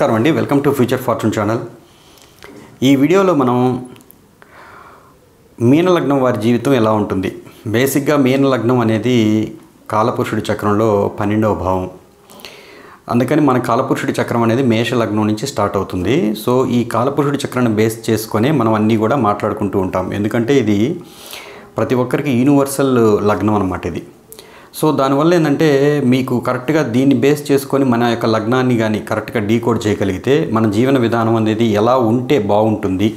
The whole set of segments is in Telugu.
నమస్కారం అండి, welcome to future fortune channel. ఈ వీడియోలో మనం మీన లగ్నం వారి జీవితం ఎలా ఉంటుంది. బేసిక్గా మీన లగ్నం అనేది కాలపురుషుడి చక్రంలో 12వ భావం. అందుకని మన కాలపురుషుడి చక్రం అనేది మేష లగ్నం నుంచి స్టార్ట్ అవుతుంది. సో ఈ కాలపురుషుడి చక్రాన్ని బేస్ చేసుకొని మనం అన్నీ కూడా మాట్లాడుకుంటూ ఉంటాం. ఎందుకంటే ఇది ప్రతి ఒక్కరికి యూనివర్సల్ లగ్నం అన్నమాట ఇది. సో దానివల్ల ఏంటంటే మీకు కరెక్ట్గా దీన్ని బేస్ చేసుకొని మన యొక్క లగ్నాన్ని కానీ కరెక్ట్గా డీకోడ్ చేయగలిగితే మన జీవన విధానం అనేది ఎలా ఉంటే బాగుంటుంది,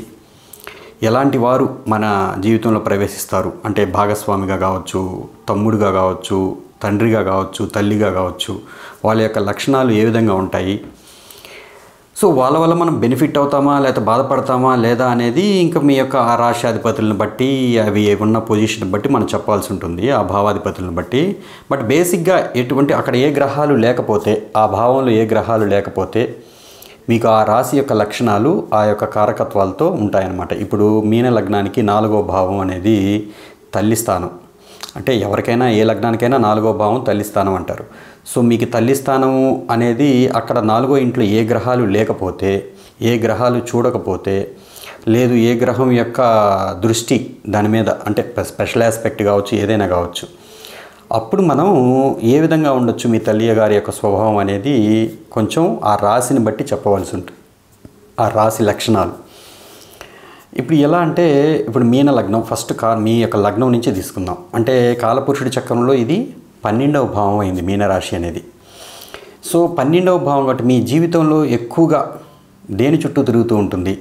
ఎలాంటి వారు మన జీవితంలో ప్రవేశిస్తారు అంటే భాగస్వామిగా కావచ్చు, తమ్ముడుగా కావచ్చు, తండ్రిగా కావచ్చు, తల్లిగా కావచ్చు, వాళ్ళ యొక్క లక్షణాలు ఏ విధంగా ఉంటాయి, సో వాళ్ళ వల్ల మనం బెనిఫిట్ అవుతామా లేదా బాధపడతామా లేదా అనేది ఇంకా మీ యొక్క ఆ రాశ్యాధిపతులను బట్టి అవి ఉన్న పొజిషన్ బట్టి మనం చెప్పాల్సి ఉంటుంది, ఆ భావాధిపతులను బట్టి. బట్ బేసిక్గా ఎటువంటి అక్కడ ఏ గ్రహాలు లేకపోతే, ఆ భావంలో ఏ గ్రహాలు లేకపోతే మీకు ఆ రాశి యొక్క లక్షణాలు ఆ యొక్క కారకత్వాలతో ఉంటాయన్నమాట. ఇప్పుడు మీన లగ్నానికి 4వ భావం అనేది తల్లి స్థానం. అంటే ఎవరికైనా ఏ లగ్నానికైనా 4వ భావం తల్లి స్థానం అంటారు. సో మీకు తల్లి స్థానము అనేది అక్కడ 4వ ఇంట్లో ఏ గ్రహాలు లేకపోతే, ఏ గ్రహాలు చూడకపోతే, లేదు ఏ గ్రహం యొక్క దృష్టి దాని మీద అంటే స్పెషల్ ఆస్పెక్ట్ కావచ్చు, ఏదైనా కావచ్చు, అప్పుడు మనం ఏ విధంగా ఉండొచ్చు మీ తల్లి గారి యొక్క స్వభావం అనేది కొంచెం ఆ రాశిని బట్టి చెప్పవలసి ఉంటుంది, ఆ రాశి లక్షణాలు. ఇప్పుడు ఎలా అంటే ఇప్పుడు మీన లగ్నం ఫస్ట్ మీ యొక్క లగ్నం నుంచి తీసుకుందాం. అంటే కాలపురుషుడి చక్రంలో ఇది 12వ భావం అయింది మీనరాశి అనేది. సో 12వ భావం కాబట్టి మీ జీవితంలో ఎక్కువగా దేని చుట్టూ తిరుగుతూ ఉంటుంది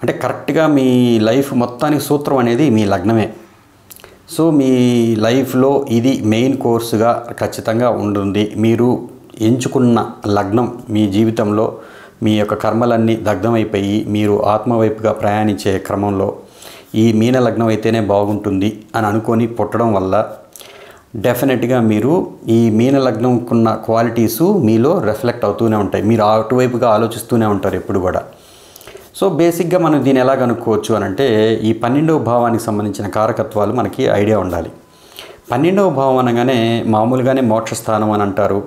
అంటే కరెక్ట్గా మీ లైఫ్ మొత్తానికి సూత్రం అనేది మీ లగ్నమే. సో మీ లైఫ్లో ఇది మెయిన్ కోర్సుగా ఖచ్చితంగా ఉంటుంది. మీరు ఎంచుకున్న లగ్నం మీ జీవితంలో మీ యొక్క కర్మలన్నీ దగ్ధమైపోయి మీరు ఆత్మవైపుగా ప్రయాణించే క్రమంలో ఈ మీన లగ్నం అయితేనే బాగుంటుంది అని అనుకొని పుట్టడం వల్ల డెఫినెట్గా మీరు ఈ మీన లగ్నంకున్న క్వాలిటీసు మీలో రిఫ్లెక్ట్ అవుతూనే ఉంటాయి. మీరు అటువైపుగా ఆలోచిస్తూనే ఉంటారు ఎప్పుడు కూడా. సో బేసిక్గా మనం దీన్ని ఎలా కనుక్కోవచ్చు అని అంటే ఈ 12వ భావానికి సంబంధించిన కారకత్వాలు మనకి ఐడియా ఉండాలి. 12వ భావం అనగానే మామూలుగానే మోక్షస్థానం అని అంటారు,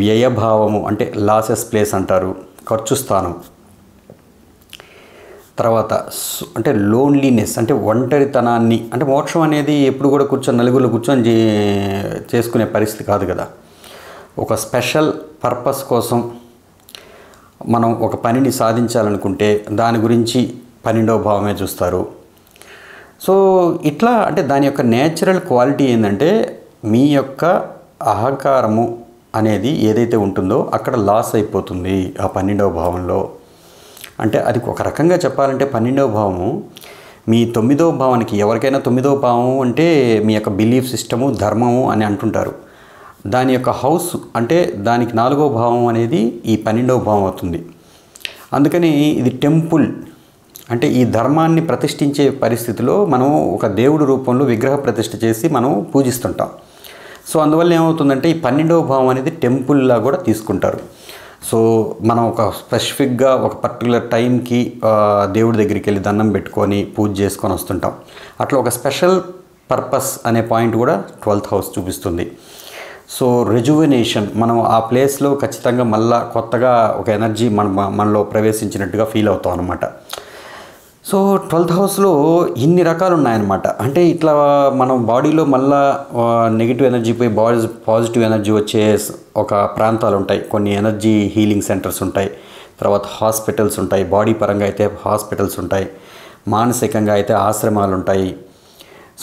వ్యయభావము అంటే లాసెస్ ప్లేస్ అంటారు, ఖర్చు స్థానం, తర్వాత అంటే లోన్లీనెస్ అంటే ఒంటరితనాన్ని, అంటే మోక్షం అనేది ఎప్పుడు కూడా నలుగురిలో కూర్చొని చేసుకునే పరిస్థితి కాదు కదా. ఒక స్పెషల్ పర్పస్ కోసం మనం ఒక పనిని సాధించాలనుకుంటే దాని గురించి 12వ భావమే చూస్తారు. సో ఇట్లా అంటే దాని యొక్క నేచురల్ క్వాలిటీ ఏంటంటే మీ యొక్క అహంకారము అనేది ఏదైతే ఉంటుందో అక్కడ లాస్ అయిపోతుంది ఆ 12వ భావంలో. అంటే అది ఒక రకంగా చెప్పాలంటే 12వ భావము మీ 9వ భావానికి, ఎవరికైనా 9వ భావం అంటే మీ యొక్క బిలీఫ్ సిస్టము, ధర్మము అని అంటుంటారు. దాని యొక్క హౌస్ అంటే దానికి 4వ భావం అనేది ఈ 12వ భావం అవుతుంది. అందుకని ఇది టెంపుల్ అంటే ఈ ధర్మాన్ని ప్రతిష్ఠించే పరిస్థితిలో మనం ఒక దేవుడి రూపంలో విగ్రహ ప్రతిష్ఠ చేసి మనం పూజిస్తుంటాం. సో అందువల్ల ఏమవుతుందంటే ఈ 12వ భావం అనేది టెంపుల్లా కూడా తీసుకుంటారు. సో మనం ఒక స్పెసిఫిక్గా ఒక పర్టికులర్ టైంకి దేవుడి దగ్గరికి వెళ్ళి దండం పెట్టుకొని పూజ చేసుకొని వస్తుంటాం. అట్లా ఒక స్పెషల్ పర్పస్ అనే పాయింట్ కూడా 12th హౌస్ చూపిస్తుంది. సో రెజువనేషన్, మనం ఆ ప్లేస్లో ఖచ్చితంగా మళ్ళా కొత్తగా ఒక ఎనర్జీ మనలో ప్రవేశించినట్టుగా ఫీల్ అవుతాం అన్నమాట. సో 12th హౌస్లో ఇన్ని రకాలు ఉన్నాయన్నమాట. అంటే ఇట్లా మనం బాడీలో మళ్ళా నెగిటివ్ ఎనర్జీ పోయి పాజిటివ్ ఎనర్జీ వచ్చే ఒక ప్రాంతాలు ఉంటాయి. కొన్ని ఎనర్జీ హీలింగ్ సెంటర్స్ ఉంటాయి, తర్వాత హాస్పిటల్స్ ఉంటాయి, బాడీ పరంగా అయితే హాస్పిటల్స్ ఉంటాయి, మానసికంగా అయితే ఆశ్రమాలు ఉంటాయి.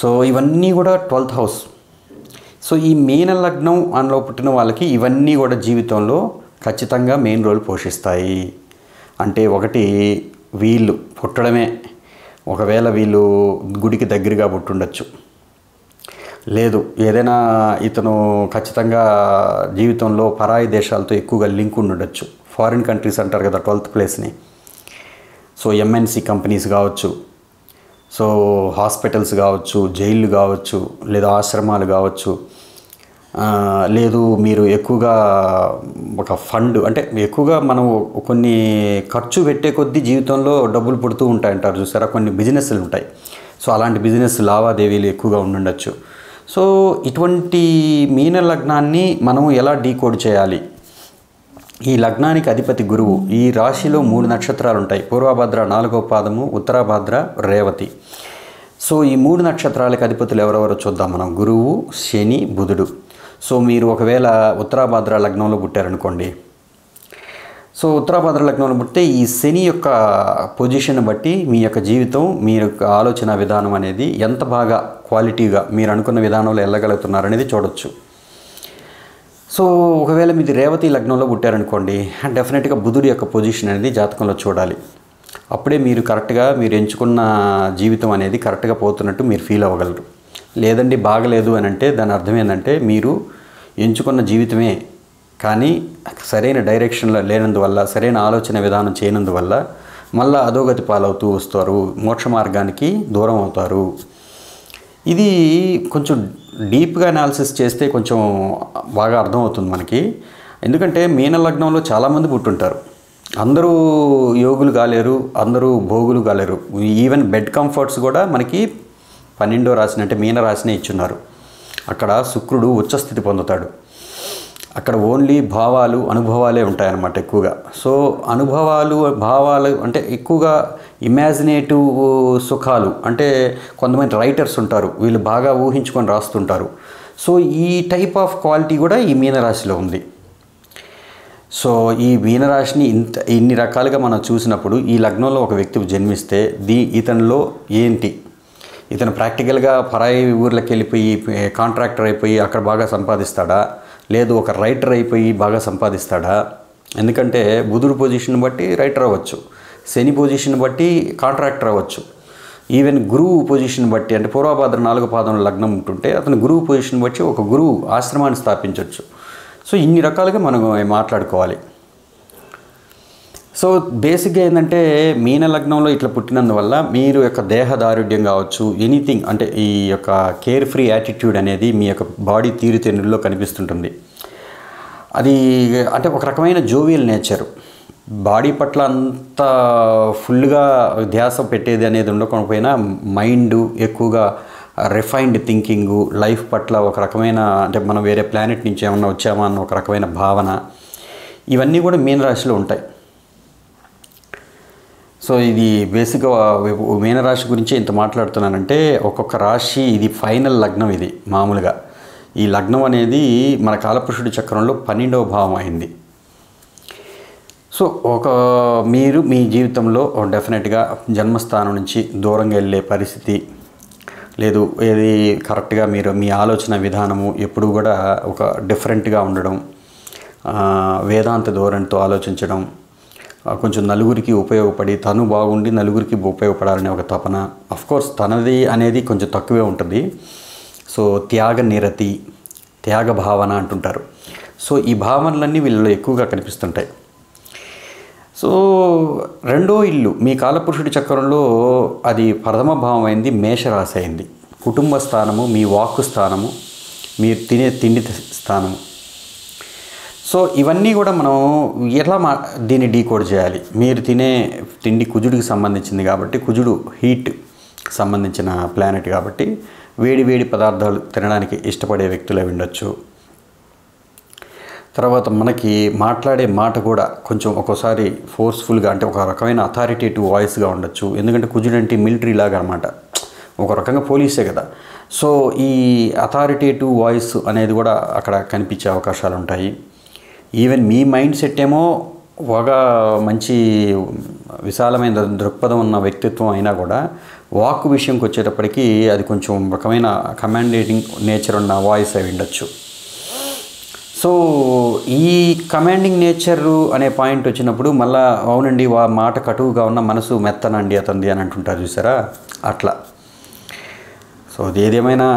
సో ఇవన్నీ కూడా 12th హౌస్. సో ఈ మీన లగ్నం అందులో పుట్టిన వాళ్ళకి ఇవన్నీ కూడా జీవితంలో ఖచ్చితంగా మెయిన్ రోల్ పోషిస్తాయి. అంటే ఒకటి వీళ్ళు పుట్టడమే, ఒకవేళ వీళ్ళు గుడికి దగ్గరగా పుట్టుండొచ్చు, లేదు ఏదైనా ఇతను ఖచ్చితంగా జీవితంలో పరాయి దేశాలతో ఎక్కువగా లింక్ ఉండొచ్చు. ఫారిన్ కంట్రీస్ అంటారు కదా 12th ప్లేస్ని. సో ఎంఎన్సి కంపెనీస్ కావచ్చు, సో హాస్పిటల్స్ కావచ్చు, జైళ్ళు కావచ్చు, లేదా ఆశ్రమాలు కావచ్చు, లేదు మీరు ఎక్కువగా ఒక ఫండ్ అంటే ఎక్కువగా మనం కొన్ని ఖర్చు పెట్టే కొద్దీ జీవితంలో డబ్బులు పుడుతూ ఉంటాయంటారు చూసారా, కొన్ని బిజినెస్లు ఉంటాయి. సో అలాంటి బిజినెస్ లావాదేవీలు ఎక్కువగా ఉండొచ్చు. సో ఇటువంటి మీన లగ్నాన్ని మనం ఎలా డీకోడ్ చేయాలి ఈ లగ్నానికి అధిపతి గురువు. ఈ రాశిలో 3 నక్షత్రాలు ఉంటాయి. పూర్వభద్ర 4వ పాదము, ఉత్తరాభద్ర, రేవతి. సో ఈ 3 నక్షత్రాలకు అధిపతులు ఎవరెవరో చూద్దాం మనం. గురువు, శని, బుధుడు. సో మీరు ఒకవేళ ఉత్తరాభద్ర లగ్నంలో పుట్టారనుకోండి. సో ఉత్తరాభద్ర లగ్నంలో పుట్టితే ఈ శని యొక్క పొజిషన్ బట్టి మీ యొక్క జీవితం, మీ యొక్క ఆలోచన విధానం అనేది ఎంత బాగా క్వాలిటీగా మీరు అనుకున్న విధానంలో వెళ్ళగలుగుతున్నారనేది చూడొచ్చు. సో ఒకవేళ మీది రేవతి లగ్నంలో పుట్టారనుకోండి, డెఫినెట్గా బుధుడి యొక్క పొజిషన్ అనేది జాతకంలో చూడాలి. అప్పుడే మీరు కరెక్ట్గా మీరు ఎంచుకున్న జీవితం అనేది కరెక్ట్గా పోతున్నట్టు మీరు ఫీల్ అవ్వగలరు. లేదండి బాగలేదు అని అంటే దాని అర్థం ఏంటంటే మీరు ఎంచుకున్న జీవితమే కానీ సరైన డైరెక్షన్లో లేనందువల్ల, సరైన ఆలోచన విధానం చేయనందువల్ల మళ్ళీ అధోగతి పాలవుతూ వస్తారు, మోక్ష మార్గానికి దూరం అవుతారు. ఇది కొంచెం డీప్గా అనాలిసిస్ చేస్తే కొంచెం బాగా అర్థమవుతుంది మనకి. ఎందుకంటే మీన లగ్నంలో చాలామంది పుట్టుంటారు. అందరూ యోగులు కాలేరు, అందరూ భోగులు కాలేరు. ఈవెన్ బెడ్ కంఫర్ట్స్ కూడా మనకి 12వ రాశిని అంటే మీన రాశినే ఇచ్చున్నారు. అక్కడ శుక్రుడు ఉచ్చస్థితి పొందుతాడు. అక్కడ ఓన్లీ భావాలు, అనుభవాలే ఉంటాయన్నమాట ఎక్కువగా. సో అనుభవాలు, భావాలు అంటే ఎక్కువగా ఇమాజినేటివ్ సుఖాలు. అంటే కొంతమంది రైటర్స్ ఉంటారు, వీళ్ళు బాగా ఊహించుకొని రాస్తుంటారు. సో ఈ టైప్ ఆఫ్ క్వాలిటీ కూడా ఈ మీనరాశిలో ఉంది. సో ఈ మీనరాశిని ఇన్ని రకాలుగా మనం చూసినప్పుడు ఈ లగ్నంలో ఒక వ్యక్తి జన్మిస్తే ఇతనిలో ఏంటి, ఇతను ప్రాక్టికల్గా పరాయి ఊర్లకు వెళ్ళిపోయి కాంట్రాక్టర్ అయిపోయి అక్కడ బాగా సంపాదిస్తాడా, లేదు ఒక రైటర్ అయిపోయి బాగా సంపాదిస్తాడా? ఎందుకంటే బుధుడు పొజిషన్ బట్టి రైటర్ అవ్వచ్చు, శని పొజిషన్ బట్టి కాంట్రాక్టర్ అవ్వచ్చు, ఈవెన్ గురువు పొజిషన్ బట్టి అంటే పూర్వభద్ర 4వ పాదంలో లగ్నం ఉంటుంటే అతను గురువు పొజిషన్ బట్టి ఒక గురువు ఆశ్రమాన్ని స్థాపించవచ్చు. సో ఇన్ని రకాలుగా మనం మాట్లాడుకోవాలి. సో బేసిక్గా ఏంటంటే మీన లగ్నంలో ఇట్లా పుట్టినందువల్ల మీరు యొక్క దేహదారుఢ్యం కావచ్చు, ఎనీథింగ్ అంటే ఈ యొక్క కేర్ ఫ్రీ యాటిట్యూడ్ అనేది మీ యొక్క బాడీ తీరుతెన్నుల్లో కనిపిస్తుంటుంది. అది అంటే ఒక రకమైన జోవియల్ నేచర్. బాడీ పట్ల అంత ఫుల్గా ధ్యాస పెట్టేది అనేది ఉండకపోయినా మైండ్ ఎక్కువగా రిఫైన్డ్ థింకింగు, లైఫ్ పట్ల ఒక రకమైన అంటే మనం వేరే ప్లానెట్ నుంచి ఏమన్నా వచ్చామా అన్న ఒక రకమైన భావన, ఇవన్నీ కూడా మీనరాశిలో ఉంటాయి. సో ఇది బేసిక్గా మీనరాశి గురించి ఇంత మాట్లాడుతున్నానంటే ఒక్కొక్క రాశి ఇది ఫైనల్ లగ్నం. ఇది మామూలుగా ఈ లగ్నం అనేది మన కాలపురుషుడి చక్రంలో 12వ భావం అయింది. సో మీరు మీ జీవితంలో డెఫినెట్గా జన్మస్థానం నుంచి దూరంగా వెళ్ళే పరిస్థితి లేదు. ఏది కరెక్ట్గా మీరు మీ ఆలోచన విధానము ఎప్పుడు కూడా ఒక డిఫరెంట్గా ఉండడం, వేదాంత ధోరణితో ఆలోచించడం, కొంచెం నలుగురికి ఉపయోగపడి తను బాగుండి నలుగురికి ఉపయోగపడాలనే ఒక తపన. అఫ్కోర్స్ తనది అనేది కొంచెం తక్కువే ఉంటుంది. సో త్యాగ నిరతి, త్యాగ భావన అంటుంటారు. సో ఈ భావనలన్నీ వీళ్ళలో ఎక్కువగా కనిపిస్తుంటాయి. సో రెండో ఇల్లు మీ కాలపురుషుడి చక్రంలో అది ప్రథమ భావం అయింది, మేషరాశి అయింది. కుటుంబ స్థానము, మీ వాక్కు స్థానము, మీరు తినే తిండి స్థానము. సో ఇవన్నీ కూడా మనం ఎట్లా దీన్ని డీకోడ్ చేయాలి? మీరు తినే తిండి కుజుడికి సంబంధించింది కాబట్టి, కుజుడు హీట్ సంబంధించిన ప్లానెట్ కాబట్టి వేడి వేడి పదార్థాలు తినడానికి ఇష్టపడే వ్యక్తులు ఉండొచ్చు. తర్వాత మనకి మాట్లాడే మాట కూడా కొంచెం ఒక్కోసారి ఫోర్స్ఫుల్గా అంటే ఒక రకమైన అథారిటేటివ్ వాయిస్గా ఉండొచ్చు. ఎందుకంటే కుజుడు అంటే మిలిటరీ లాగా అనమాట, ఒక రకంగా పోలీసే కదా. సో ఈ అథారిటేటివ్ వాయిస్ అనేది కూడా అక్కడ కనిపించే అవకాశాలు ఉంటాయి. ఈవెన్ మీ మైండ్ సెట్ ఏమో ఒక మంచి విశాలమైన దృక్పథం ఉన్న వ్యక్తిత్వం అయినా కూడా వాక్ విషయంకి వచ్చేటప్పటికి అది కొంచెం రకమైన కమాండేటింగ్ నేచర్ ఉన్న వాయిస్ అయి ఉండొచ్చు. సో ఈ కమాండింగ్ నేచర్ అనే పాయింట్ వచ్చినప్పుడు మళ్ళీ అవునండి మాట కటువుగా ఉన్న మనసు మెత్తనండి అతంది అని అంటుంటారు చూసారా, అట్లా. సో ఏదేమైనా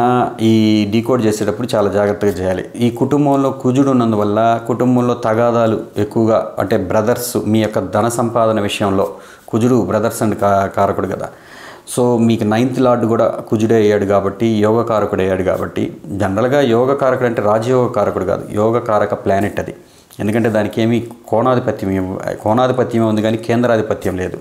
ఈ డీకోడ్ చేసేటప్పుడు చాలా జాగ్రత్తగా చేయాలి. ఈ కుటుంబంలో కుజుడు ఉన్నందువల్ల కుటుంబంలో తగాదాలు ఎక్కువగా, అంటే బ్రదర్స్ మీ యొక్క ధన సంపాదన విషయంలో కుజుడు బ్రదర్స్ అండ్ కారకుడు కదా. సో మీకు 9th లార్డ్ కూడా కుజుడే అయ్యాడు కాబట్టి, యోగ కారకుడు అయ్యాడు కాబట్టి, జనరల్గా యోగ కారకుడు అంటే రాజయోగ కారకుడు కాదు, యోగ కారక ప్లానెట్ అది. ఎందుకంటే దానికి ఏమీ కోణాధిపత్యం ఉంది కానీ కేంద్రాధిపత్యం లేదు.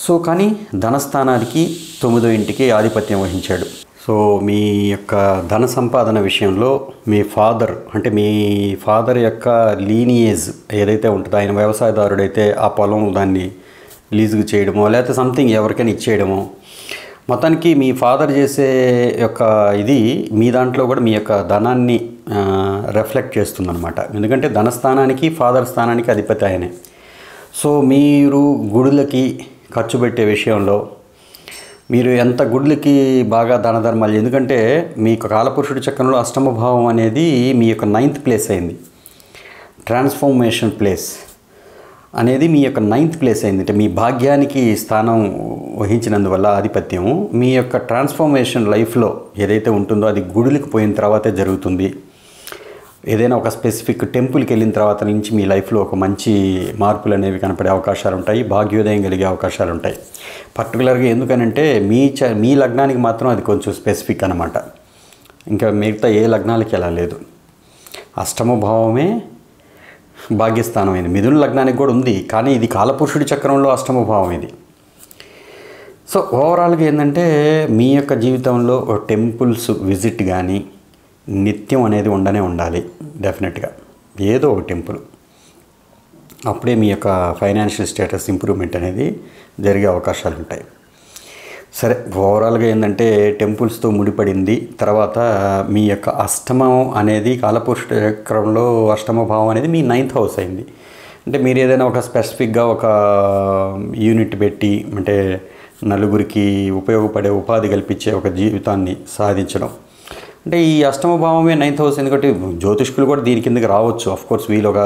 సో కానీ ధనస్థానానికి 9వ ఇంటికి ఆధిపత్యం వహించాడు. సో మీ యొక్క ధన సంపాదన విషయంలో మీ ఫాదర్ యొక్క లీనియేజ్ ఏదైతే ఉంటుందో, ఆయన వ్యవసాయదారుడైతే ఆ పొలం దాన్ని లీజుకు చేయడమో లేకపోతే సంథింగ్ ఎవరికైనా ఇచ్చేయడమో, మొత్తానికి మీ ఫాదర్ చేసే యొక్క ఇది మీ దాంట్లో కూడా మీ యొక్క ధనాన్ని రిఫ్లెక్ట్ చేస్తుందన్నమాట. ఎందుకంటే ధనస్థానానికి ఫాదర్ స్థానానికి అధిపతి ఆయనే. సో మీరు గుడులకి ఖర్చు పెట్టే విషయంలో మీరు ఎంత గుడ్లకి బాగా దాన ధర్మాలు, ఎందుకంటే మీకు కాలపురుషుడి చక్రంలో అష్టమ భావం అనేది మీ యొక్క 9th ప్లేస్ అయింది. ట్రాన్స్ఫార్మేషన్ ప్లేస్ అనేది మీ యొక్క 9th ప్లేస్ అయింది. అంటే మీ భాగ్యానికి స్థానం వహించినందువల్ల ఆధిపత్యం మీ యొక్క ట్రాన్స్ఫార్మేషన్ లైఫ్లో ఏదైతే ఉంటుందో అది గుడులకు పోయిన తర్వాతే జరుగుతుంది. ఏదైనా ఒక స్పెసిఫిక్ టెంపుల్కి వెళ్ళిన తర్వాత నుంచి మీ లైఫ్లో ఒక మంచి మార్పులు అనేవి కనపడే అవకాశాలు ఉంటాయి, భాగ్యోదయం కలిగే అవకాశాలు ఉంటాయి. పర్టికులర్గా ఎందుకనంటే మీ లగ్నానికి మాత్రం అది కొంచెం స్పెసిఫిక్ అనమాట. ఇంకా మిగతా ఏ లగ్నాలకి అలా లేదు. అష్టమ భావమే భాగ్యస్థానం అయింది. మిథున లగ్నానికి కూడా ఉంది, కానీ ఇది కాలపురుషుడి చక్రంలో అష్టమ భావం ఇది. సో ఓవరాల్గా ఏంటంటే మీ యొక్క జీవితంలో టెంపుల్స్ విజిట్ కానీ నిత్యం అనేది ఉండనే ఉండాలి. డెఫినెట్గా ఏదో ఒక టెంపుల్, అప్పుడే మీ యొక్క ఫైనాన్షియల్ స్టేటస్ ఇంప్రూవ్మెంట్ అనేది జరిగే అవకాశాలు ఉంటాయి. సరే, ఓవరాల్గా ఏంటంటే టెంపుల్స్తో ముడిపడింది. తర్వాత మీ యొక్క అష్టమం అనేది కాలపురుష చక్రంలో అష్టమ భావం అనేది మీ 9th హౌస్ అయింది. అంటే మీరు ఏదైనా ఒక స్పెసిఫిక్గా ఒక యూనిట్ పెట్టి, అంటే నలుగురికి ఉపయోగపడే ఉపాధి కల్పించే ఒక జీవితాన్ని సాధించడం, అంటే ఈ అష్టమ భావమే 9th హౌస్. ఎందుకంటే జ్యోతిష్కులు కూడా దీని కిందకి రావచ్చు. ఆఫ్కోర్స్ వీళ్ళు ఒక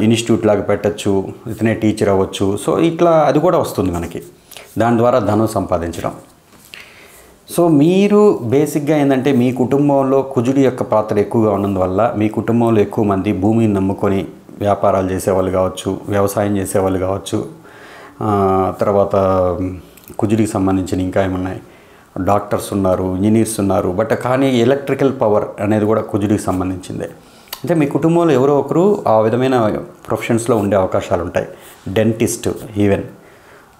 ఇన్స్టిట్యూట్ లాగా పెట్టచ్చు, ఇతనే టీచర్ అవ్వచ్చు. సో ఇట్లా అది కూడా వస్తుంది మనకి, దాని ద్వారా ధనం సంపాదించడం. సో మీరు బేసిక్గా ఏంటంటే మీ కుటుంబంలో కుజుడి యొక్క పాత్ర ఎక్కువగా ఉన్నందువల్ల మీ కుటుంబంలో ఎక్కువ మంది భూమిని నమ్ముకొని వ్యాపారాలు చేసేవాళ్ళు కావచ్చు, వ్యవసాయం చేసేవాళ్ళు కావచ్చు, తర్వాత కుజుడికి సంబంధించిన ఇంకా ఏమున్నాయి, డాక్టర్స్ ఉన్నారు, ఇంజనీర్స్ ఉన్నారు. బట్ కానీ ఎలక్ట్రికల్ పవర్ అనేది కూడా కుజుడికి సంబంధించిందే. అంటే మీ కుటుంబంలో ఎవరో ఒకరు ఆ విధమైన ప్రొఫెషన్స్లో ఉండే అవకాశాలు ఉంటాయి. డెంటిస్ట్, ఈవెన్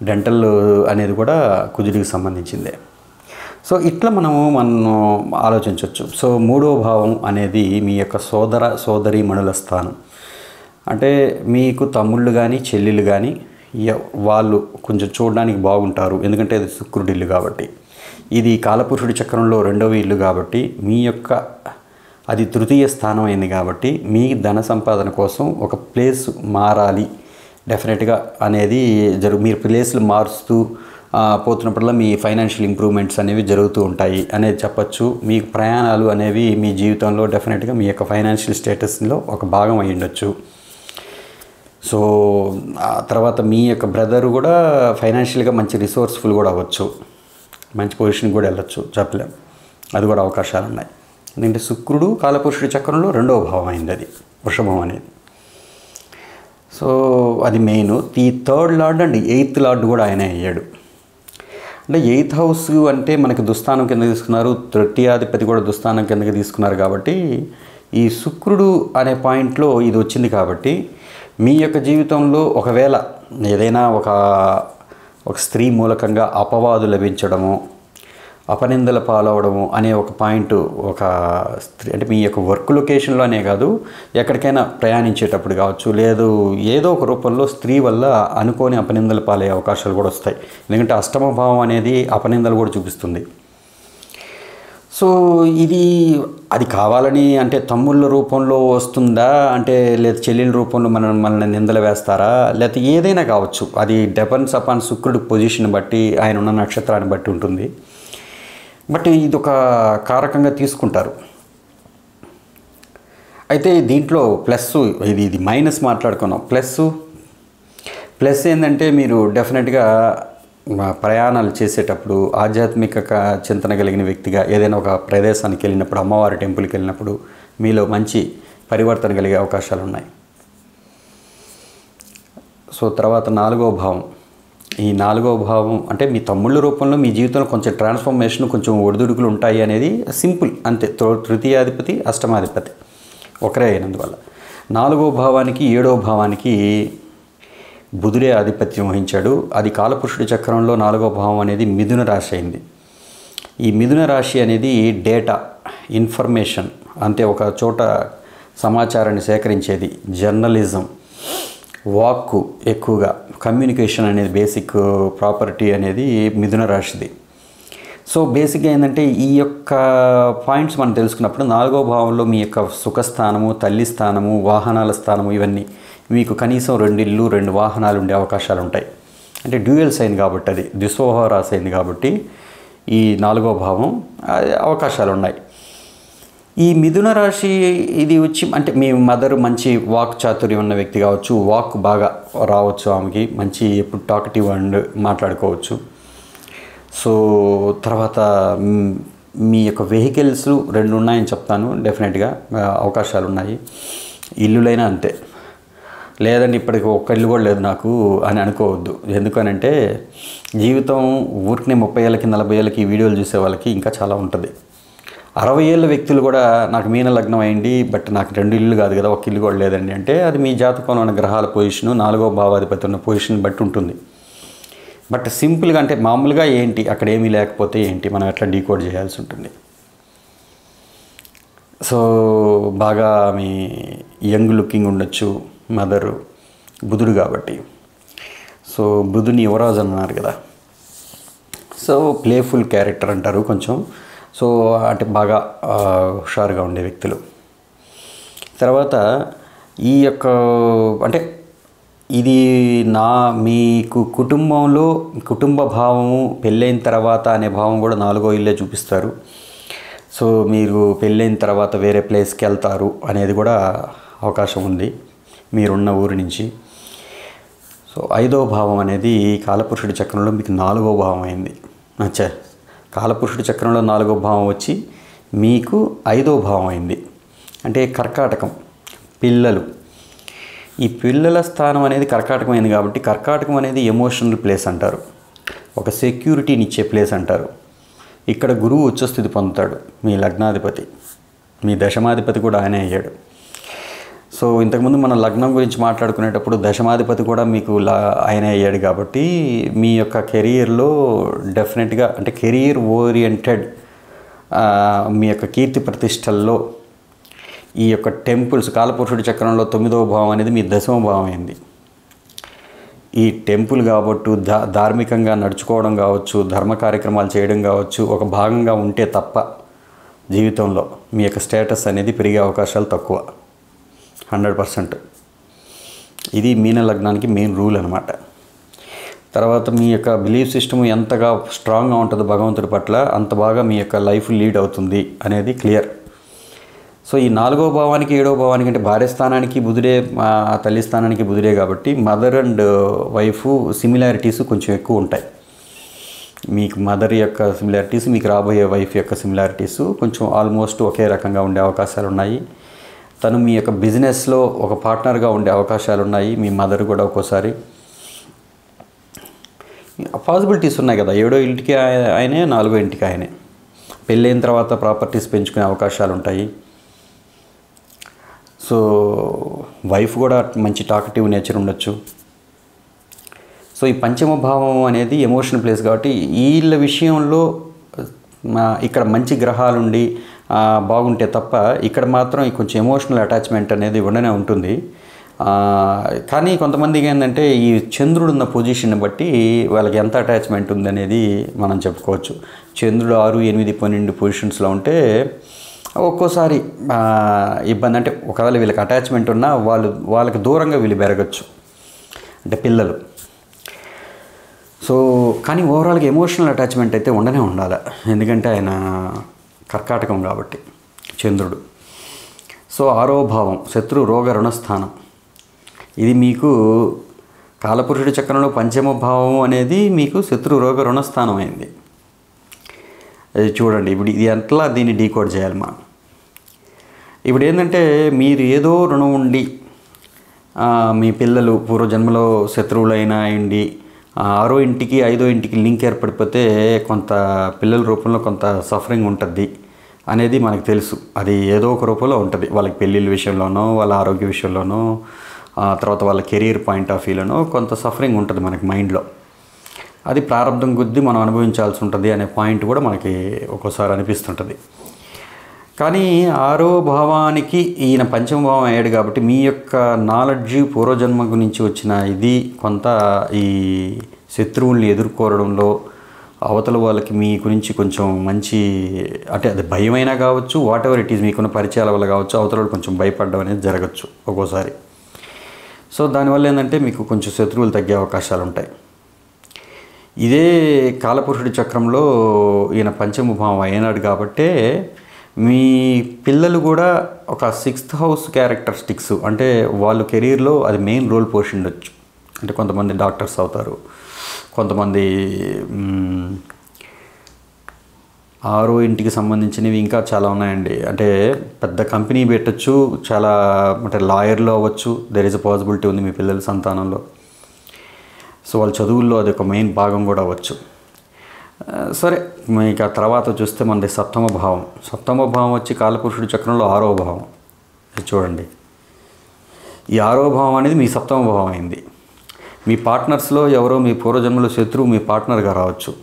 డెంటల్ అనేది కూడా కుజుడికి సంబంధించిందే. సో ఇట్లా మనం ఆలోచించవచ్చు. సో 3వ భావం అనేది మీ యొక్క సోదరీమణుల స్థానం. అంటే మీకు తమ్ముళ్ళు కానీ చెల్లెళ్ళు కానీ వాళ్ళు కొంచెం చూడడానికి బాగుంటారు, ఎందుకంటే అది శుక్రుడి ఇల్లు కాబట్టి. ఇది కాలపురుషుడి చక్రంలో 2వ ఇల్లు కాబట్టి మీ యొక్క అది 3య స్థానం అయింది కాబట్టి మీ ధన సంపాదన కోసం ఒక ప్లేస్ మారాలి డెఫినెట్గా అనేది మీరు ప్లేస్లు మారుస్తూ పోతున్నప్పుడల్లా మీ ఫైనాన్షియల్ ఇంప్రూవ్మెంట్స్ అనేవి జరుగుతూ ఉంటాయి అనేది చెప్పచ్చు. మీ ప్రయాణాలు అనేవి మీ జీవితంలో డెఫినెట్గా మీ యొక్క ఫైనాన్షియల్ స్టేటస్లో ఒక భాగం అయి ఉండొచ్చు. సో తర్వాత మీ యొక్క బ్రదరు కూడా ఫైనాన్షియల్గా మంచి రిసోర్స్ఫుల్ కూడా అవ్వచ్చు, మంచి పొజిషన్ కూడా వెళ్ళచ్చు, చెప్పలేం. అది కూడా అవకాశాలు ఉన్నాయి. ఎందుకంటే శుక్రుడు కాలపురుషుడి చక్రంలో 2వ భావం అయింది, అది వృషభం అనేది. సో అది మెయిన్. ఈ 3rd lord and 8th lord కూడా ఆయనే అయ్యాడు. అంటే 8th హౌస్ అంటే మనకి దుస్థానం కింద తీసుకున్నారు, తృతీయాధిపతి కూడా దుస్థానం కిందకి తీసుకున్నారు. కాబట్టి ఈ శుక్రుడు అనే పాయింట్లో ఇది వచ్చింది. కాబట్టి మీ యొక్క జీవితంలో ఒకవేళ ఏదైనా ఒక స్త్రీ మూలకంగా అపవాదు లభించడము, అపనిందల పాలవడము అనే ఒక పాయింట్, ఒక స్త్రీ అంటే మీ యొక్క వర్క్ లొకేషన్లోనే కాదు, ఎక్కడికైనా ప్రయాణించేటప్పుడు కావచ్చు, లేదు ఏదో ఒక రూపంలో స్త్రీ వల్ల అనుకోని అపనిందల పాలయ్యే అవకాశాలు కూడా వస్తాయి. ఎందుకంటే అష్టమ భావం అనేది అపనిందలు కూడా చూపిస్తుంది. సో అది కావాలని అంటే తమ్ముళ్ళ రూపంలో వస్తుందా, అంటే లేదా చెల్లెల రూపంలో మనల్ని నిందలు వేస్తారా, లేకపోతే ఏదైనా కావచ్చు. అది డిపెండ్స్ అపాన్ శుక్రుడి పొజిషన్ బట్టి, ఆయన ఉన్న నక్షత్రాన్ని బట్టి ఉంటుంది. బట్ ఇది ఒక కారకంగా తీసుకుంటారు. అయితే దీంట్లో ప్లస్ ఇది మైనస్ మాట్లాడుకున్నాం. ప్లస్ ఏంటంటే మీరు డెఫినెట్గా ప్రయాణాలు చేసేటప్పుడు ఆధ్యాత్మిక చింతన కలిగిన వ్యక్తిగా ఏదైనా ఒక ప్రదేశానికి వెళ్ళినప్పుడు, అమ్మవారి టెంపుల్కి వెళ్ళినప్పుడు మీలో మంచి పరివర్తన కలిగే అవకాశాలు ఉన్నాయి. సో తర్వాత 4వ భావం. ఈ 4వ భావం అంటే మీ తమ్ముళ్ళ రూపంలో మీ జీవితంలో కొంచెం ట్రాన్స్ఫర్మేషన్, కొంచెం ఒడిదుడుకులు ఉంటాయి అనేది సింపుల్ అంతే. తృతీయాధిపతి అష్టమాధిపతి ఒకరే అయినందువల్ల 4వ భావానికి 7వ భావానికి బుధుడే ఆధిపత్యం వహించాడు. అది కాలపురుషుడి చక్రంలో 4వ భావం అనేది మిథున రాశి అయింది. ఈ మిథున రాశి అనేది డేటా, ఇన్ఫర్మేషన్, అంటే ఒక చోట సమాచారాన్ని సేకరించేది, జర్నలిజం, వాక్కు ఎక్కువగా, కమ్యూనికేషన్ అనేది బేసిక్ ప్రాపర్టీ అనేది మిథున రాశిది. సో బేసిక్గా ఏంటంటే ఈ యొక్క పాయింట్స్ మనం తెలుసుకున్నప్పుడు 4వ భావంలో మీ యొక్క సుఖస్థానము, తల్లి స్థానము, వాహనాల స్థానము, ఇవన్నీ మీకు కనీసం 2 ఇళ్ళు 2 వాహనాలు ఉండే అవకాశాలు ఉంటాయి. అంటే డ్యూయల్ సైన్ కాబట్టి, అది ద్విస్వభావ రాశి అయింది కాబట్టి ఈ 4వ భావం అవకాశాలు ఉన్నాయి. ఈ మిథున రాశి ఇది వచ్చి అంటే మీ మదర్ మంచి వాక్ చాతుర్యం ఉన్న వ్యక్తి కావచ్చు, వాక్ బాగా రావచ్చు, ఆమెకి మంచి ఎప్పుడు టాకటివ్ అండ్ మాట్లాడుకోవచ్చు. సో తర్వాత మీ యొక్క వెహికల్స్ 2 ఉన్నాయని చెప్తాను, డెఫినెట్గా అవకాశాలు ఉన్నాయి. ఇల్లులైనా అంతే, లేదండి ఇప్పటికి ఒక్క ఇల్లు కూడా లేదు నాకు అని అనుకోవద్దు. ఎందుకనంటే జీవితం ఊరికనే 30 ఏళ్ళకి 40 ఏళ్ళకి ఈ వీడియోలు చూసే వాళ్ళకి ఇంకా చాలా ఉంటుంది. 60 ఏళ్ళ వ్యక్తులు కూడా నాకు మీన లగ్నం అయింది బట్ నాకు 2 ఇల్లు కాదు కదా, ఒక ఇల్లు కూడా లేదండి అంటే అది మీ జాతకంలో ఉన్న గ్రహాల పొజిషను, 4వ భావాధిపతి ఉన్న పొజిషన్ బట్టి ఉంటుంది. బట్ సింపుల్గా అంటే మామూలుగా ఏంటి అక్కడ ఏమీ లేకపోతే ఏంటి మనం ఎట్లా డీకోడ్ చేయాల్సి ఉంటుంది. సో బాగా మీ యంగ్ లుకింగ్ ఉండొచ్చు మదరు, బుధుడు కాబట్టి. సో బుధుని యువరాజు అన్నారు కదా, సో ప్లేఫుల్ క్యారెక్టర్ అంటారు కొంచెం. సో అంటే బాగా హుషారుగా ఉండే వ్యక్తులు. తర్వాత ఈ యొక్క అంటే ఇది మీకు కుటుంబంలో కుటుంబ భావము పెళ్ళైన తర్వాత అనే భావం కూడా 4వ ఇల్లే చూపిస్తారు. సో మీరు పెళ్ళైన తర్వాత వేరే ప్లేస్కి వెళ్తారు అనేది కూడా అవకాశం ఉంది మీరున్న ఊరి నుంచి. సో 5వ భావం అనేది కాలపురుషుడి చక్రంలో మీకు 4వ భావం అయింది. కాలపురుషుడి చక్రంలో 4వ భావం వచ్చి మీకు 5వ భావం అయింది. అంటే కర్కాటకం, పిల్లలు. ఈ పిల్లల స్థానం అనేది కర్కాటకం అయింది కాబట్టి కర్కాటకం అనేది ఎమోషనల్ ప్లేస్ అంటారు, ఒక సెక్యూరిటీని ఇచ్చే ప్లేస్ అంటారు. ఇక్కడ గురువు ఉచ్చస్థితి పొందుతాడు, మీ లగ్నాధిపతి, మీ దశమాధిపతి కూడా ఆయనే అయ్యాడు. సో ఇంతకుముందు మనం లగ్నం గురించి మాట్లాడుకునేటప్పుడు దశమాధిపతి కూడా మీకు ఆయనే అయ్యాడు కాబట్టి మీ యొక్క కెరీర్లో డెఫినెట్గా అంటే కెరీర్ ఓరియంటెడ్ మీ యొక్క కీర్తి ప్రతిష్టల్లో ఈ యొక్క టెంపుల్స్, కాలపురుషుడి చక్రంలో 9వ భావం అనేది మీ 10వ భావం అయింది. ఈ టెంపుల్ కాబట్టి ధార్మికంగా నడుచుకోవడం కావచ్చు, ధర్మ కార్యక్రమాలు చేయడం కావచ్చు, ఒక భాగంగా ఉంటే తప్ప జీవితంలో మీ యొక్క స్టేటస్ అనేది పెరిగే అవకాశాలు తక్కువ, 100%. ఇది మీన లగ్నానికి మెయిన్ రూల్ అనమాట. తర్వాత మీ యొక్క బిలీఫ్ సిస్టమ్ ఎంతగా స్ట్రాంగ్గా ఉంటుందో భగవంతుడి పట్ల అంత బాగా మీ యొక్క లైఫ్ లీడ్ అవుతుంది అనేది క్లియర్. సో ఈ 4వ భావానికి 7వ భావానికి అంటే భార్య స్థానానికి బుధుడే, తల్లి స్థానానికి బుధుడే కాబట్టి మదర్ అండ్ వైఫ్ సిమిలారిటీస్ కొంచెం ఎక్కువ ఉంటాయి. మీకు మదర్ యొక్క సిమిలారిటీస్, మీకు రాబోయే వైఫ్ యొక్క సిమిలారిటీస్ కొంచెం ఆల్మోస్ట్ ఒకే రకంగా ఉండే అవకాశాలు ఉన్నాయి. తను మీ యొక్క బిజినెస్లో ఒక పార్ట్నర్గా ఉండే అవకాశాలు ఉన్నాయి. మీ మదర్ కూడా ఒక్కోసారి పాసిబిలిటీస్ ఉన్నాయి కదా, 7వ ఇంటికి ఆయనే, 4వ ఇంటికి ఆయనే. పెళ్ళైన తర్వాత ప్రాపర్టీస్ పెంచుకునే అవకాశాలు ఉంటాయి. సో వైఫ్ కూడా మంచి టాకటివ్ నేచర్ ఉండొచ్చు. సో ఈ 5వ భావం అనేది ఎమోషనల్ ప్లేస్ కాబట్టి వీళ్ళ విషయంలో ఇక్కడ మంచి గ్రహాలుండి బాగుంటే తప్ప ఇక్కడ మాత్రం కొంచెం ఎమోషనల్ అటాచ్మెంట్ అనేది ఉండనే ఉంటుంది. కానీ కొంతమందికి ఏంటంటే ఈ చంద్రుడు ఉన్న పొజిషన్ బట్టి వాళ్ళకి ఎంత అటాచ్మెంట్ ఉందనేది మనం చెప్పుకోవచ్చు. చంద్రుడు 6, 8, 12 పొజిషన్స్లో ఉంటే ఒక్కోసారి ఇబ్బంది. అంటే ఒకవేళ వీళ్ళకి అటాచ్మెంట్ ఉన్నా వాళ్ళకి దూరంగా వీళ్ళు పెరగచ్చు, అంటే పిల్లలు. సో కానీ ఓవరాల్గా ఎమోషనల్ అటాచ్మెంట్ అయితే ఉండనే ఉండాలి, ఎందుకంటే ఆయన కర్కాటకం కాబట్టి చంద్రుడు. సో 6వ భావం శత్రు రోగ రుణస్థానం. ఇది మీకు కాలపురుషుడి చక్రంలో 5వ భావం అనేది మీకు శత్రు రోగ రుణస్థానం అయింది. అది చూడండి ఇప్పుడు ఇది ఎట్లా దీన్ని డీకోడ్ చేయాలి మనం. ఇప్పుడు ఏంటంటే మీరు ఏదో రుణం ఉండి మీ పిల్లలు పూర్వజన్మలో శత్రువులైనా అయింది 6వ ఇంటికి 5వ ఇంటికి లింక్ ఏర్పడిపోతే కొంత పిల్లల రూపంలో కొంత సఫరింగ్ ఉంటుంది అనేది మనకు తెలుసు. అది ఏదో ఒక రూపంలో ఉంటుంది, వాళ్ళకి పెళ్ళిళ్ళ విషయంలోనో, వాళ్ళ ఆరోగ్య విషయంలోనో, తర్వాత వాళ్ళ కెరీర్ పాయింట్ ఆఫ్ వ్యూలోనో కొంత సఫరింగ్ ఉంటుంది మనకి మైండ్లో. అది ప్రారంభం కొద్దీ మనం అనుభవించాల్సి ఉంటుంది అనే పాయింట్ కూడా మనకి ఒక్కోసారి అనిపిస్తుంటుంది. కానీ 6వ భావానికి ఈయన పంచమ భావం అయ్యాడు కాబట్టి మీ యొక్క నాలెడ్జ్ పూర్వజన్మ గురించి వచ్చిన ఇది కొంత ఈ శత్రువుల్ని ఎదుర్కోవడంలో అవతల వాళ్ళకి మీ గురించి కొంచెం మంచి అంటే అది భయమైనా కావచ్చు, వాట్ ఎవర్ ఇట్ ఈజ్ మీకున్న పరిచయాల వల్ల కావచ్చు, అవతల వాళ్ళు కొంచెం భయపడడం అనేది జరగచ్చు ఒక్కోసారి. సో దానివల్ల ఏంటంటే మీకు కొంచెం శత్రువులు తగ్గే అవకాశాలు ఉంటాయి. ఇదే కాలపురుషుడి చక్రంలో ఈయన పంచమ భావం అయినాడు కాబట్టే మీ పిల్లలు కూడా ఒక 6th హౌస్ క్యారెక్టరిస్టిక్స్ అంటే వాళ్ళు కెరీర్లో అది మెయిన్ రోల్ పోషించవచ్చు. అంటే కొంతమంది డాక్టర్స్ అవుతారు, కొంతమంది 6వ ఇంటికి సంబంధించినవి ఇంకా చాలా ఉన్నాయండి. అంటే పెద్ద కంపెనీ పెట్టచ్చు, చాలా అంటే లాయర్లు అవ్వచ్చు. దెర్ ఈజ్ అ పాసిబిలిటీ ఉంది మీ పిల్లల సంతానంలో. సో వాళ్ళ చదువుల్లో అది ఒక మెయిన్ భాగం కూడా అవ్వచ్చు. సరే, మీకు ఆ తర్వాత చూస్తే మనది సప్తమ భావం వచ్చి కాలపురుషుడి చక్రంలో 6వ భావం. చూడండి, ఈ 6వ భావం అనేది మీ సప్తమ భావం అయింది. మీ పార్ట్నర్స్లో ఎవరో మీ పూర్వజన్మలో శత్రువు మీ పార్ట్నర్గా రావచ్చు,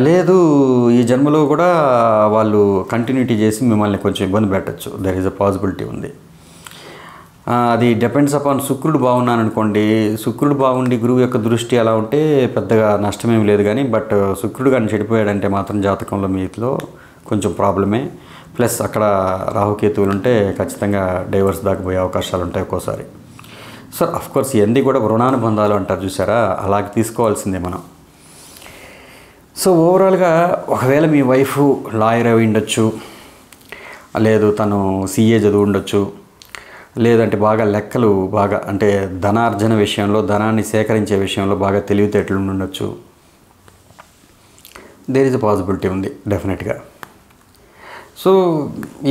లేదు ఈ జన్మలో కూడా వాళ్ళు కంటిన్యూటీ చేసి మిమ్మల్ని కొంచెం ఇబ్బంది పెట్టచ్చు. దెర్ ఈజ్ అ పాసిబిలిటీ ఉంది. అది డిపెండ్స్ అపాన్ శుక్రుడు బాగున్నాను అనుకోండి. శుక్రుడు బాగుండి గురువు యొక్క దృష్టి అలా ఉంటే పెద్దగా నష్టమేమి లేదు. కానీ బట్ శుక్రుడు కానీ చెడిపోయాడంటే మాత్రం జాతకంలో మీలో కొంచెం ప్రాబ్లమే. ప్లస్ అక్కడ రాహుకేతువులు ఉంటే ఖచ్చితంగా డైవర్స్ దాకా పోయే అవకాశాలు ఉంటాయి ఒక్కోసారి. సో అఫ్కోర్స్ ఇవన్నీ కూడా రుణానుబంధాలు అంటారు చూసారా, అలాగే తీసుకోవాల్సిందే మనం. సో ఓవరాల్గా ఒకవేళ మీ వైఫ్ లాయర్ అయి ఉండొచ్చు, లేదు తను CA చదువు ఉండొచ్చు, లేదంటే బాగా లెక్కలు బాగా అంటే ధనార్జన విషయంలో, ధనాన్ని సేకరించే విషయంలో బాగా తెలివితేటలు ఉండొచ్చు. దేర్ ఈజ్ అ పాసిబిలిటీ ఉంది డెఫినెట్గా. సో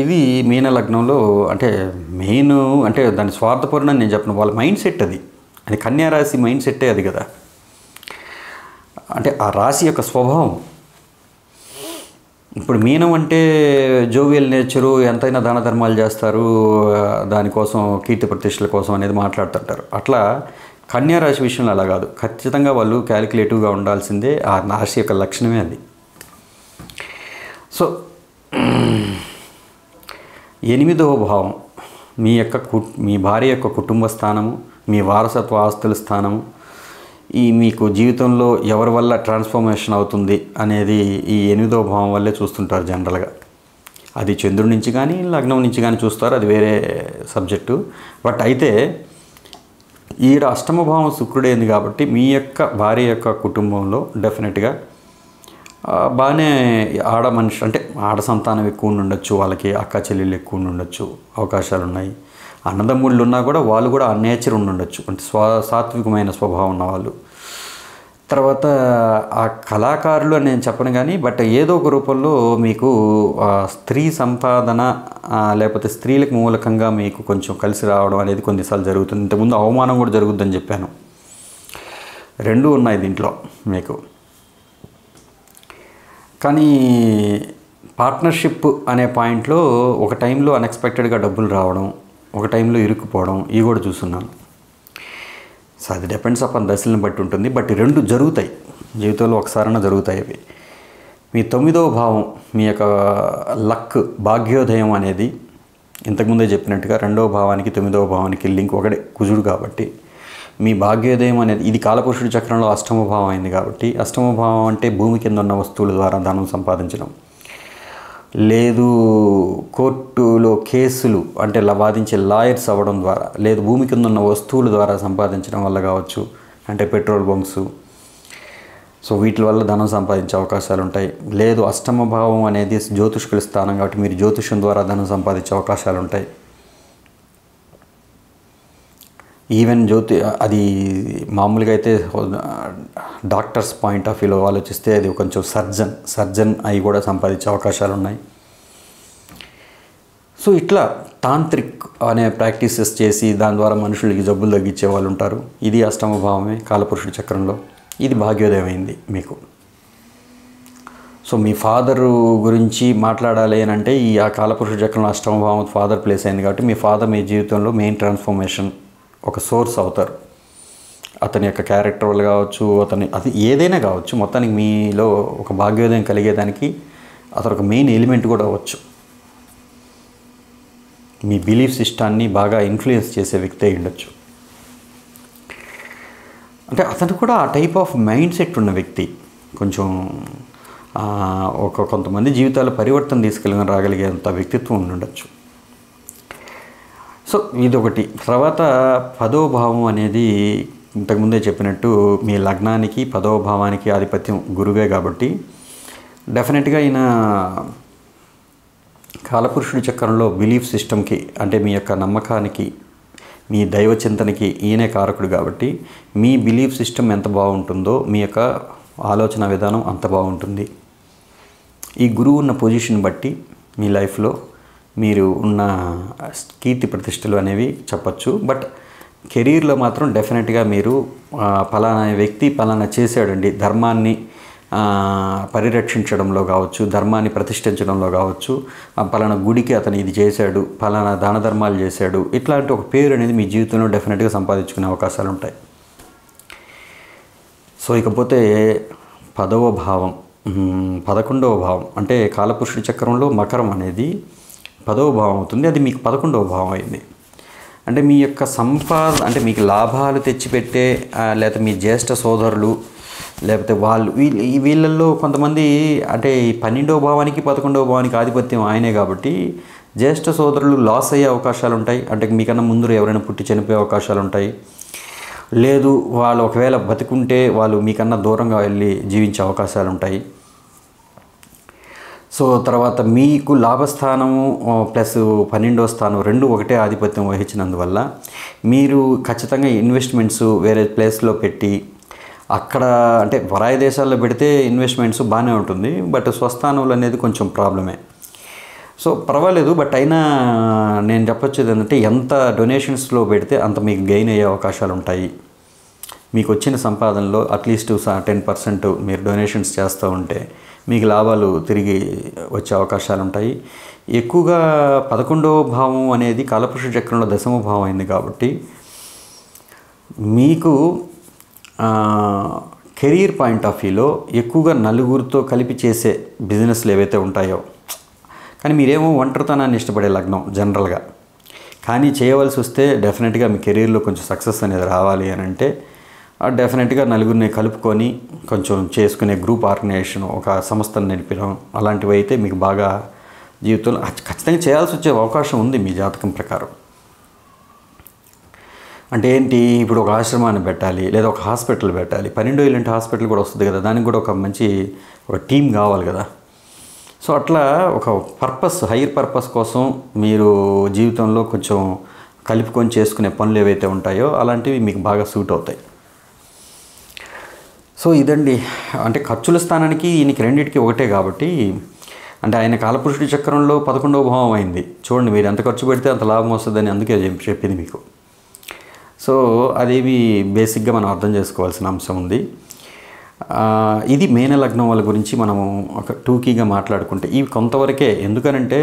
ఇది మీన లగ్నంలో అంటే మెయిన్ అంటే దాని స్వార్థపూర్ణ నేను చెప్పను, వాళ్ళ మైండ్ సెట్ అది కన్యా రాశి మైండ్ సెట్టే అది కదా. అంటే ఆ రాశి యొక్క స్వభావం. ఇప్పుడు మీనం అంటే జోవియల్ నేచరు, ఎంతైనా దాన ధర్మాలు చేస్తారు, దానికోసం కీర్తి ప్రతిష్టల కోసం అనేది మాట్లాడుతుంటారు. అట్లా కన్యా రాశి విషయంలో అలా కాదు. ఖచ్చితంగా వాళ్ళు క్యాలిక్యులేటివ్గా ఉండాల్సిందే. ఆ రాశి యొక్క లక్షణమే అది. సో 8వ భావం మీ భార్య యొక్క కుటుంబ స్థానము, మీ వారసత్వ ఆస్తుల స్థానము, ఈ మీకు జీవితంలో ఎవరి వల్ల ట్రాన్స్ఫర్మేషన్ అవుతుంది అనేది ఈ 8వ భావం వల్లే చూస్తుంటారు జనరల్గా. అది చంద్రుడి నుంచి కానీ లగ్నం నుంచి కానీ చూస్తారు, అది వేరే సబ్జెక్టు. బట్ అయితే ఈడ అష్టమ భావం శుక్రుడైంది కాబట్టి మీ యొక్క భార్య యొక్క కుటుంబంలో డెఫినెట్గా బాగానే ఆడ మనిషి అంటే ఆడ సంతానం ఎక్కువ ఉండొచ్చు, వాళ్ళకి అక్క చెల్లెళ్ళు ఎక్కువ ఉండొచ్చు, అవకాశాలు ఉన్నాయి. అన్నదమ్ముళ్ళు ఉన్నా కూడా వాళ్ళు కూడా ఆ నేచర్ ఉండొచ్చు, అంటే సాత్వికమైన స్వభావం ఉన్నవాళ్ళు. తర్వాత ఆ కళాకారులు అని నేను చెప్పను కానీ బట్ ఏదో ఒక రూపంలో మీకు స్త్రీ సంపాదన లేకపోతే స్త్రీలకు మూలకంగా మీకు కొంచెం కలిసి రావడం అనేది కొన్నిసార్లు జరుగుతుంది. ఇంతకుముందు అవమానం కూడా జరుగుతుందని చెప్పాను. రెండూ ఉన్నాయి దీంట్లో మీకు. కానీ పార్ట్నర్షిప్ అనే పాయింట్లో ఒక టైంలో అన్ఎక్స్పెక్టెడ్గా డబ్బులు రావడం, ఒక టైంలో ఇరుక్కుపోవడం, ఇవి కూడా చూస్తున్నాను. సో అది డిపెండ్స్ అపాన్ దశలను బట్టి ఉంటుంది. బట్ రెండు జరుగుతాయి జీవితంలో, ఒకసారైనా జరుగుతాయి అవి. మీ 9వ భావం మీ యొక్క లక్ భాగ్యోదయం అనేది ఇంతకుముందే చెప్పినట్టుగా 2వ భావానికి 9వ భావానికి లింక్ ఒకటే కుజుడు కాబట్టి మీ భాగ్యోదయం అనేది ఇది కాలపురుషుడి చక్రంలో 8వ భావం అయింది కాబట్టి 8వ భావం అంటే భూమి కింద ఉన్న వస్తువుల ద్వారా ధనం సంపాదించడం, లేదు కోర్టులో కేసులు అంటే వాదించే లాయర్స్ అవ్వడం ద్వారా, లేదు భూమి కింద ఉన్న వస్తువుల ద్వారా సంపాదించడం వల్ల కావచ్చు, అంటే పెట్రోల్ బంక్స్. సో వీటి వల్ల ధనం సంపాదించే అవకాశాలు ఉంటాయి. లేదు 8వ భావం అనేది జ్యోతిష్కుల స్థానం కాబట్టి మీరు జ్యోతిష్యం ద్వారా ధనం సంపాదించే అవకాశాలు ఉంటాయి. ఈవెన్ అది మామూలుగా అయితే డాక్టర్స్ పాయింట్ ఆఫ్ వ్యూలో ఆలోచిస్తే అది కొంచెం సర్జన్ అవి కూడా సంపాదించే అవకాశాలు ఉన్నాయి. సో ఇట్లా తాంత్రిక్ అనే ప్రాక్టీసెస్ చేసి దాని ద్వారా మనుషులకి జబ్బులు తగ్గించే వాళ్ళు ఉంటారు. ఇది 8వ భావమే కాలపురుషుడి చక్రంలో. ఇది భాగ్యోదయం అయింది మీకు. సో మీ ఫాదరు గురించి మాట్లాడాలి అని అంటే ఆ కాలపురుషుడి చక్రంలో 8వ భావం ఫాదర్ ప్లేస్ అయింది కాబట్టి మీ ఫాదర్ మీ జీవితంలో మెయిన్ ట్రాన్స్ఫర్మేషన్ ఒక సోర్స్ అవుతారు. అతని యొక్క క్యారెక్టర్ వల్ల కావచ్చు, అది ఏదైనా కావచ్చు, మొత్తానికి మీలో ఒక భాగ్యోదయం కలిగేదానికి అతను ఒక మెయిన్ ఎలిమెంట్ కూడా అవ్వచ్చు. మీ బిలీఫ్ సిస్టాన్ని బాగా ఇన్ఫ్లుయెన్స్ చేసే వ్యక్తి అయి ఉండొచ్చు. అంటే అతను కూడా ఆ టైప్ ఆఫ్ మైండ్ సెట్ ఉన్న వ్యక్తి. కొంచెం కొంతమంది జీవితాల పరివర్తన తీసుకెళ్ళి రాగలిగేంత వ్యక్తిత్వం ఉండొచ్చు. సో ఇదొకటి. తర్వాత 10వ భావం అనేది ఇంతకుముందే చెప్పినట్టు మీ లగ్నానికి 10వ భావానికి ఆధిపత్యం గురువే కాబట్టి డెఫినెట్గా ఈయన కాలపురుషుడి చక్రంలో బిలీఫ్ సిస్టమ్కి, అంటే మీ యొక్క నమ్మకానికి, మీ దైవ చింతనకి ఈయనే కారకుడు కాబట్టి మీ బిలీఫ్ సిస్టమ్ ఎంత బాగుంటుందో మీ యొక్క ఆలోచన విధానం అంత బాగుంటుంది. ఈ గురువు ఉన్న పొజిషన్ బట్టి మీ లైఫ్లో మీరు ఉన్న కీర్తి ప్రతిష్టలు అనేవి చెప్పచ్చు. బట్ కెరీర్లో మాత్రం డెఫినెట్గా మీరు పలానా వ్యక్తి పలానా చేశాడండి, ధర్మాన్ని పరిరక్షించడంలో కావచ్చు, ధర్మాన్ని ప్రతిష్ఠించడంలో కావచ్చు, పలానా గుడికి అతను ఇది చేశాడు, పలానా దాన ధర్మాలు చేశాడు, ఇట్లాంటి ఒక పేరు అనేది మీ జీవితంలో డెఫినెట్గా సంపాదించుకునే అవకాశాలు ఉంటాయి. సో ఇకపోతే 10వ భావం, 11వ భావం అంటే కాలపురుషుడి చక్రంలో మకరం అనేది 10వ భావం అవుతుంది. అది మీకు 11వ భావం అయింది. అంటే మీ యొక్క అంటే మీకు లాభాలు తెచ్చిపెట్టే లేకపోతే మీ జ్యేష్ఠ సోదరులు, లేకపోతే వీళ్ళల్లో కొంతమంది, అంటే ఈ 12వ భావానికి 11వ భావానికి ఆధిపత్యం ఆయనే కాబట్టి జ్యేష్ఠ సోదరులు లాస్ అయ్యే అవకాశాలు ఉంటాయి. అంటే మీకన్నా ముందు ఎవరైనా పుట్టి చనిపోయే అవకాశాలు ఉంటాయి. లేదు వాళ్ళు ఒకవేళ బతికుంటే వాళ్ళు మీకన్నా దూరంగా వెళ్ళి జీవించే అవకాశాలు ఉంటాయి. సో తర్వాత మీకు లాభస్థానము ప్లస్ 12వ స్థానం రెండు ఒకటే ఆధిపత్యం వహించినందువల్ల మీరు ఖచ్చితంగా ఇన్వెస్ట్మెంట్స్ వేరే ప్లేస్లో పెట్టి అక్కడ, అంటే పరాయి దేశాల్లో పెడితే ఇన్వెస్ట్మెంట్స్ బాగానే ఉంటుంది, బట్ స్వస్థానంలో అనేది కొంచెం ప్రాబ్లమే. సో పర్వాలేదు, బట్ అయినా నేను చెప్పొచ్చేది ఏంటంటే ఎంత డొనేషన్స్లో పెడితే అంత మీకు గెయిన్ అయ్యే అవకాశాలు ఉంటాయి. మీకు వచ్చిన సంపాదనలో అట్లీస్ట్ 10% మీరు డొనేషన్స్ చేస్తూ ఉంటే మీకు లాభాలు తిరిగి వచ్చే అవకాశాలు ఉంటాయి. ఎక్కువగా 11వ భావం అనేది కాలపురుష చక్రంలో 10వ భావం అయింది కాబట్టి మీకు కెరీర్ పాయింట్ ఆఫ్ వ్యూలో ఎక్కువగా నలుగురితో కలిపి చేసే బిజినెస్లు ఏవైతే ఉంటాయో, కానీ మీరేమో ఒంటరితనాన్ని ఇష్టపడే లగ్నం జనరల్గా, కానీ చేయవలసి వస్తే డెఫినెట్గా మీ కెరీర్లో కొంచెం సక్సెస్ అనేది రావాలి అని అంటే డెఫినెట్గా నలుగురిని కలుపుకొని కొంచెం చేసుకునే గ్రూప్ ఆర్గనైజేషన్, ఒక సంస్థను నడిపడం, అలాంటివి అయితే మీకు బాగా జీవితంలో ఖచ్చితంగా చేయాల్సి వచ్చే అవకాశం ఉంది మీ జాతకం ప్రకారం. అంటే ఏంటి, ఇప్పుడు ఒక ఆశ్రమాన్ని పెట్టాలి లేదా ఒక హాస్పిటల్ పెట్టాలి, 12 ఇలాంటి హాస్పిటల్ కూడా వస్తుంది కదా, దానికి కూడా ఒక మంచి టీం కావాలి కదా. సో అట్లా ఒక పర్పస్, హైయర్ పర్పస్ కోసం మీరు జీవితంలో కొంచెం కలుపుకొని చేసుకునే పనులు ఏవైతే ఉంటాయో అలాంటివి మీకు బాగా సూట్ అవుతాయి. సో ఇదండి, అంటే ఖర్చుల స్థానానికి ఈయనకి రెండింటికి ఒకటే కాబట్టి, అంటే ఆయన కాలపురుషుడి చక్రంలో 11వ భావం అయింది. చూడండి మీరు ఎంత ఖర్చు పెడితే అంత లాభం వస్తుందని అందుకే చెప్పింది మీకు. సో అదేవి బేసిక్గా మనం అర్థం చేసుకోవాల్సిన అంశం ఉంది. ఇది మేన లగ్నం వాళ్ళ గురించి మనము ఒక టూకీగా మాట్లాడుకుంటే ఇవి కొంతవరకే, ఎందుకనంటే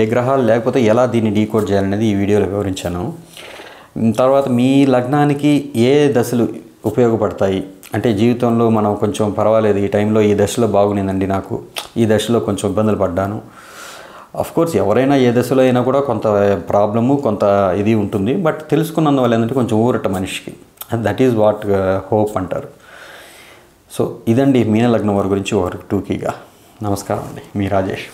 ఏ గ్రహాలు లేకపోతే ఎలా దీన్ని డీకోడ్ చేయాలనేది ఈ వీడియోలో వివరించాను. తర్వాత మీ లగ్నానికి ఏ దశలు ఉపయోగపడతాయి, అంటే జీవితంలో మనం కొంచెం పర్వాలేదు, ఈ టైంలో ఈ దశలో బాగునిందండి, నాకు ఈ దశలో కొంచెం ఇబ్బందులు పడ్డాను. కోర్స్ ఎవరైనా ఏ దశలో అయినా కూడా కొంత ప్రాబ్లము, కొంత ఇది ఉంటుంది, బట్ తెలుసుకున్నందువల్ల ఏంటంటే కొంచెం ఊరట మనిషికి, దట్ ఈజ్ వాట్ హోప్ అంటారు. సో ఇదండి మీన లగ్నం వారి గురించి ఒక టూకీగా. నమస్కారం అండి, మీ రాజేష్.